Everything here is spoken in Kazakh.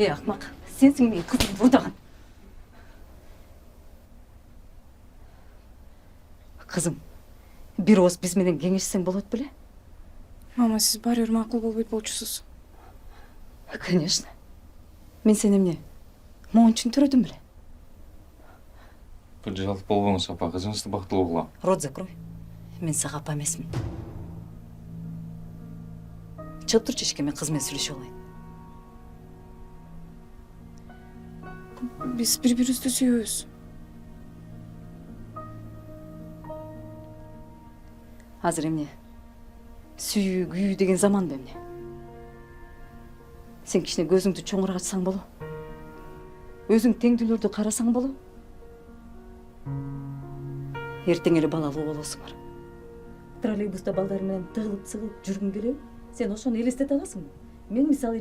Ақмақ, сенсің мен қызымды ұрдаған. Қызым, бір оз біз менен кеңешсең болады біле? Мама, сіз бар ер мақұл болбойт болчусуз. Конечно. Мен сен эмне? Моң үчүн төрөдүм беле? Бұл жалт болбоңуз, апа, кызыңызды бактылуу кылам. Рот закрой. Мен сага апа эмесмин. Чыгып турчу эшикке, мен кыз менен сүйлөшүп алайын. Биз бири-бирибизди сүйөбүз. Азыр эмне? Сүйүү, күйүү деген заманбы эмне? Сен кичине көзүңдү чоңураак ачсаң боло. Өзүң теңдүүлөрдү карасаң боло. Эртең эле балалуу болосуңар. Троллейбуста балдар менен тыгылып-сыгылып жүргүң келеби? Сен ошону элестете аласыңбы? Мен мисалы